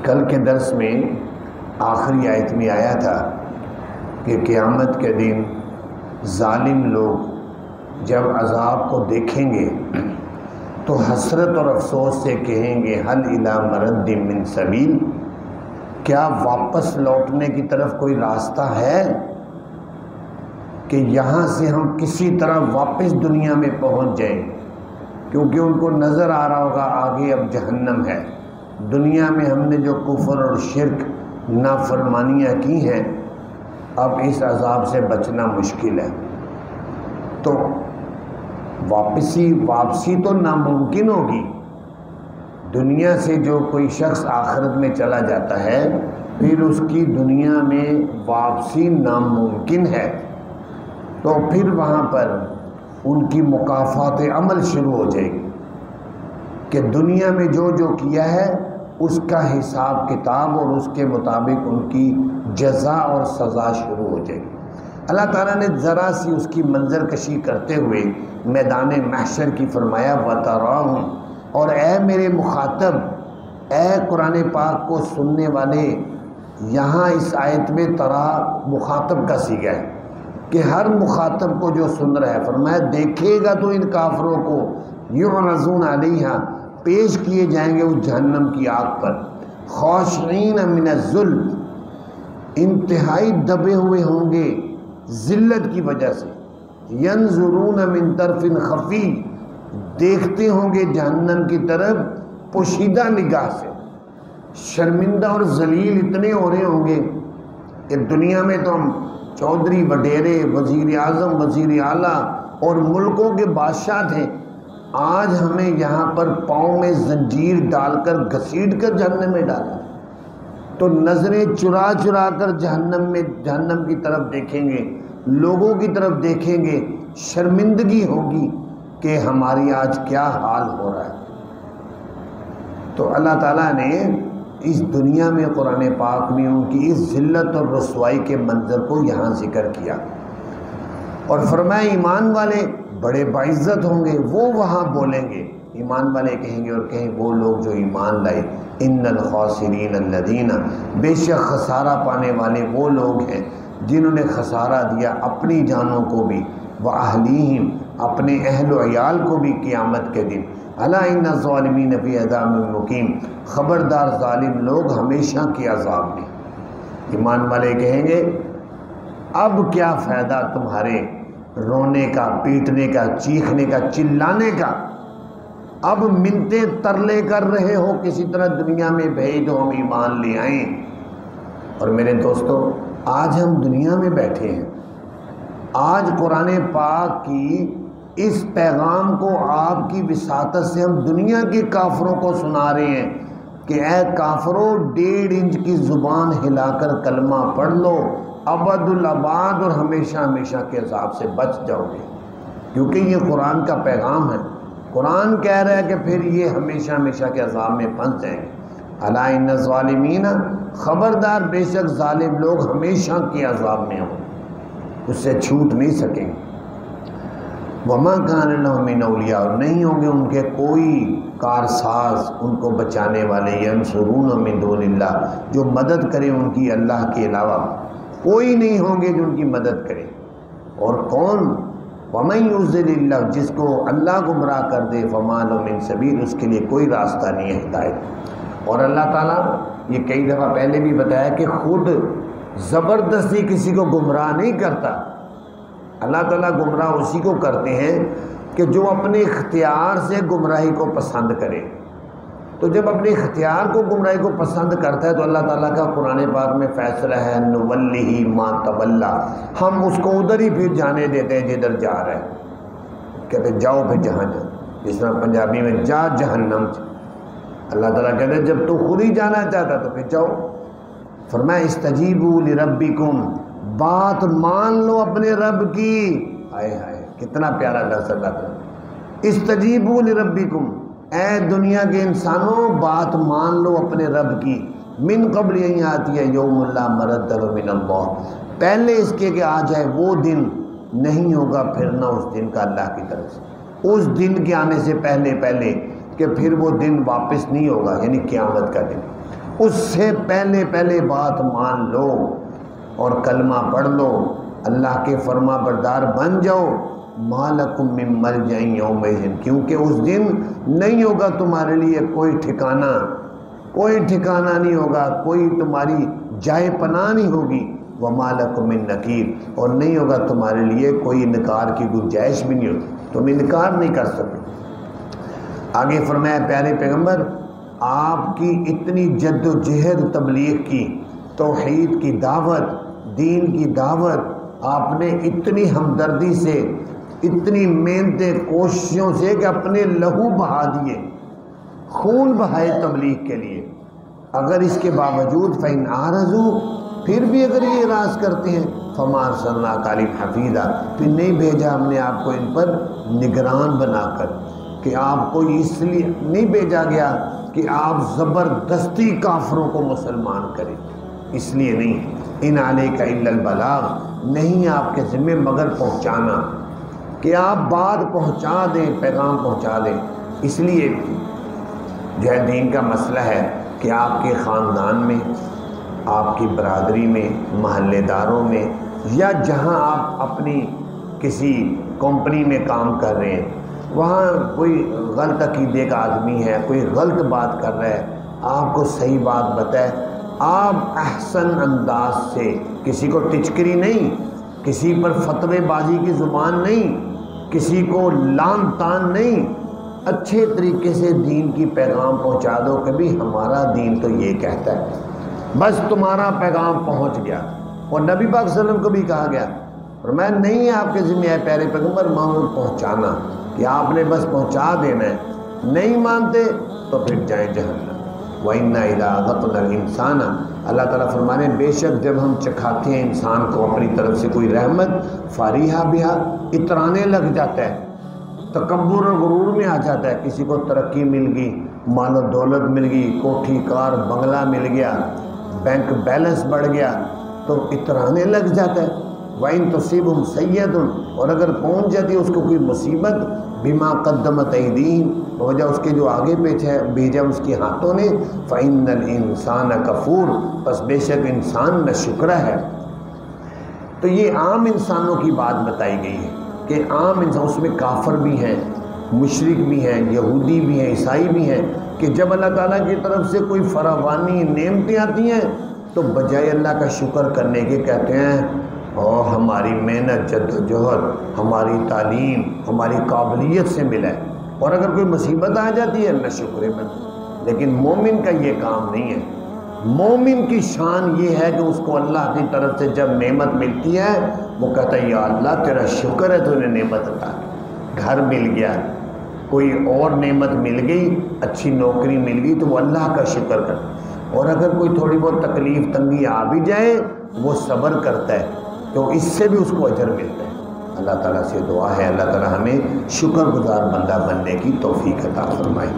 کل کے درس میں آخری آیت میں آیا تھا کہ قیامت کے دن ظالم لوگ جب عذاب کو دیکھیں گے تو حسرت اور افسوس سے کہیں گے حل الی مرد من سبیل، کیا واپس لوٹنے کی طرف کوئی راستہ ہے کہ یہاں سے ہم کسی طرح واپس دنیا میں پہنچ جائیں، کیونکہ ان کو نظر آ رہا ہوگا آگے اب جہنم ہے، دنیا میں ہم نے جو کفر اور شرک نافرمانیاں کی ہیں اب اس عذاب سے بچنا مشکل ہے، تو واپسی تو ناممکن ہوگی۔ دنیا سے جو کوئی شخص آخرت میں چلا جاتا ہے پھر اس کی دنیا میں واپسی ناممکن ہے، تو پھر وہاں پر ان کی مکافات عمل شروع ہو جائے گی کہ دنیا میں جو کیا ہے اس کا حساب کتاب اور اس کے مطابق ان کی جزا اور سزا شروع ہو جائے گی۔ اللہ تعالیٰ نے ذرا سی اس کی منظر کشی کرتے ہوئے میدان محشر کی فرمایا وَتَرَاهُمْ، اور اے میرے مخاطب، اے قرآن پاک کو سننے والے، یہاں اس آیت میں ترا مخاطب کا صیغہ ہے کہ ہر مخاطب کو جو سن رہا ہے، فرمایا دیکھے گا تو ان کافروں کو یعرضون علیہا، پیش کیے جائیں گے اس جہنم کی آگ پر، خاشعین من الذل، انتہائی دبے ہوئے ہوں گے ذلت کی وجہ سے، ینظرون من طرف خفی، دیکھتے ہوں گے جہنم کی طرف پوشیدہ نگاہ سے، شرمندہ اور ذلیل اتنے ہو رہے ہوں گے کہ دنیا میں تو ہم چودھری وڈیرے، وزیر اعظم، وزیر اعلیٰ اور ملکوں کے بادشاہ تھے، آج ہمیں یہاں پر پاؤں میں زنجیر ڈال کر گھسیٹ کر جہنم میں ڈالا، تو نظریں چرا چرا کر جہنم کی طرف دیکھیں گے، لوگوں کی طرف دیکھیں گے، شرمندگی ہوگی کہ ہماری آج کیا حال ہو رہا ہے۔ تو اللہ تعالیٰ نے اس دنیا میں قرآن پاک میں ان کی اس ذلت اور رسوائی کے منظر کو یہاں ذکر کیا اور فرمایا ایمان والے بڑے باعزت ہوں گے، وہ وہاں بولیں گے، ایمان والے کہیں گے اور کہیں وہ لوگ جو ایمان لائے، ان الخاسرین الذین، بے شک خسارہ پانے والے وہ لوگ ہیں جنہوں نے خسارہ دیا اپنی جانوں کو بھی، واہلیہم، اپنے اہل و عیال کو بھی قیامت کے دن، الا ان الظالمین فی عذاب مقیم، خبردار ظالم لوگ ہمیشہ کے عذاب میں۔ ایمان والے کہیں گے اب کیا فائدہ تمہارے رونے کا، پیٹنے کا، چیخنے کا، چلانے کا، اب منتیں ترلے کر رہے ہو کسی طرح دنیا میں بھیجو ہم ایمان لے آئیں۔ اور میرے دوستو آج ہم دنیا میں بیٹھے ہیں، آج قرآن پاک کی اس پیغام کو آپ کی وساطت سے ہم دنیا کے کافروں کو سنا رہے ہیں کہ اے کافروں 1.5 انچ کی زبان ہلا کر کلمہ پڑھ لو، ابد الاباد اور ہمیشہ ہمیشہ کے عذاب سے بچ جاؤ گے، کیونکہ یہ قرآن کا پیغام ہے۔ قرآن کہہ رہا ہے کہ پھر یہ ہمیشہ ہمیشہ کے عذاب میں پھنس جائیں گے۔ الا ان الظالمین، خبردار بے شک ظالم لوگ ہمیشہ کے عذاب میں ہوں، اس سے چھوٹ نہیں سکیں گے۔ وما کان لهم من اولیاء، اور نہیں ہوں گے ان کے کوئی کارساز ان کو بچانے والے، ینصرون من دون اللہ، جو مدد کرے ان کی اللہ کے علاوہ، کوئی نہیں ہوں گے جو ان کی مدد کرے۔ اور کون؟ وَمَن يُضْلِلِ اللَّهُ، جس کو اللہ گمراہ کر دے، فَمَا لَهُ مِن سَبِيلٍ، اس کے لیے کوئی راستہ نہیں ہے ہدایت۔ اور اللہ تعالیٰ یہ کئی دفعہ پہلے بھی بتایا کہ خود زبردستی کسی کو گمراہ نہیں کرتا، اللہ تعالیٰ گمراہ اسی کو کرتے ہیں کہ جو اپنے اختیار سے گمراہی کو پسند کرے۔ تو جب اپنے اختیار کو گمراہی کو پسند کرتا ہے تو اللہ تعالیٰ کا قرآن پاک میں فیصلہ ہے نُوَلِّهِ مَا تَوَلَّىٰ، ہم اس کو ادھر ہی پھر جانے دیتے ہیں جدھر جا رہے ہیں، کہتے جاؤ پھر جہاں جا، جس طرح پنجابی میں جا جہنم، اللہ تعالیٰ کہتے ہیں جب تو خود ہی جانا چاہتا تو پھر جاؤ۔ فرمایا استجیبوا لربکم، بات مان لو اپنے رب کی، ہائے ہائے کتنا پیارا لفظ اللہ تعالیٰ، استجیبوا لربکم، اے دنیا کے انسانوں بات مان لو اپنے رب کی، من قبل آتی ہے یوم اللہ مرد من اللہ، پہلے اس کے کہ آ جائے وہ دن نہیں ہوگا پھرنا اس دن کا اللہ کی طرف سے، اس دن کے آنے سے پہلے پہلے کہ پھر وہ دن واپس نہیں ہوگا، یعنی قیامت کا دن، اس سے پہلے پہلے بات مان لو اور کلمہ پڑھ لو، اللہ کے فرما بردار بن جاؤ۔ ما لکم من ملجأ یومئذ، کیونکہ اس دن نہیں ہوگا تمہارے لیے کوئی ٹھکانہ، کوئی ٹھکانہ نہیں ہوگا، کوئی تمہاری جائے پناہ نہیں ہوگی۔ وما لکم من نکیر، اور نہیں ہوگا تمہارے لیے کوئی انکار کی گنجائش بھی نہیں ہوگی، تم انکار نہیں کر سکتے۔ آگے فرمایا پیارے پیغمبر آپ کی اتنی جد و جہد تبلیغ کی، توحید کی دعوت، دین کی دعوت، آپ نے اتنی ہمدردی سے، اتنی محنتیں کوششوں سے کہ اپنے لہو بہا دیے، خون بہائے تبلیغ کے لیے، اگر اس کے باوجود فَإِنْ أَعْرَضُوا، پھر بھی اگر یہ اعراض کرتے ہیں فَمَا أَرْسَلْنَاكَ عَلَيْهِمْ حَفِيظًا، پھر نہیں بھیجا ہم نے آپ کو ان پر نگران بنا کر، کہ آپ کو اس لیے نہیں بھیجا گیا کہ آپ زبردستی کافروں کو مسلمان کریں، اس لیے نہیں، ان علیک الا البلاغ، نہیں آپ کے ذمہ مگر پہنچانا، کہ آپ بات پہنچا دیں، پیغام پہنچا دیں۔ اس لیے جو ہے دین کا مسئلہ ہے کہ آپ کے خاندان میں، آپ کی برادری میں، محلے داروں میں، یا جہاں آپ اپنی کسی کمپنی میں کام کر رہے ہیں، وہاں کوئی غلط عقیدے کا آدمی ہے، کوئی غلط بات کر رہا ہے، آپ کو صحیح بات بتائے، آپ احسن انداز سے، کسی کو ٹچکری نہیں، کسی پر فتوے بازی کی زبان نہیں، کسی کو لان تان نہیں، اچھے طریقے سے دین کی پیغام پہنچا دو کہ بھی ہمارا دین تو یہ کہتا ہے، بس تمہارا پیغام پہنچ گیا۔ اور نبی پاک صلی اللہ علیہ وسلم کو بھی کہا گیا، فرمایا نہیں ہے آپ کے ذمہ ہے پیارے پیغمبر معمول پہنچانا، کہ آپ نے بس پہنچا دینا ہے، نہیں مانتے تو پھر جائیں جہنم۔ وَإِنَّا إِذَا أَذَقْنَا الْإِنسَانَ، اللہ تعالیٰ فرمانے بے شک جب ہم چکھاتے ہیں انسان کو اپنی طرف سے کوئی رحمت، فَرِحَ بِهَا، اترانے لگ جاتا ہے، تکبر اور غرور میں آ جاتا ہے، کسی کو ترقی مل گئی، مال و دولت مل گئی، کوٹھی کار بنگلہ مل گیا، بینک بیلنس بڑھ گیا، تو اترانے لگ جاتا ہے۔ وَإِن تُصِبْهُمْ سَيِّئَةٌ، اور اگر پہنچ جاتی ہے اس کو کوئی مصیبت، بِمَا قَدَّمَتْ أَيْدِيهِمْ، وجہ اس کے جو آگے پیچھے بھیجا اس کے ہاتھوں نے، فَإِنَّ الْإِنسَانَ كَفُورٌ، بس بے شک انسان ناشکرہ ہے۔ تو یہ عام انسانوں کی بات بتائی گئی ہے کہ عام انسان، اس میں کافر بھی ہیں، مشرک بھی ہیں، یہودی بھی ہیں، عیسائی بھی ہیں، کہ جب اللہ تعالیٰ کی طرف سے کوئی فراوانی نعمتیں آتی ہیں تو بجائے اللہ کا شکر کرنے کے کہتے ہیں اور ہماری محنت، جد و جہد، ہماری تعلیم، ہماری قابلیت سے ملا ہے، اور اگر کوئی مصیبت آ جاتی ہے نہ شکر مند۔ لیکن مومن کا یہ کام نہیں ہے، مومن کی شان یہ ہے کہ اس کو اللہ کی طرف سے جب نعمت ملتی ہے وہ کہتا ہے یا اللہ تیرا شکر ہے تو نے نعمت عطا کی، گھر مل گیا، کوئی اور نعمت مل گئی، اچھی نوکری مل گئی تو وہ اللہ کا شکر کرتا ہے، اور اگر کوئی تھوڑی بہت تکلیف تنگی آ بھی جائے وہ صبر کرتا ہے تو اس سے بھی اس کو اجر ملتا ہے۔ اللہ تعالیٰ سے دعا ہے اللہ تعالیٰ ہمیں شکر گزار بندہ بننے کی توفیق عطا فرمائے۔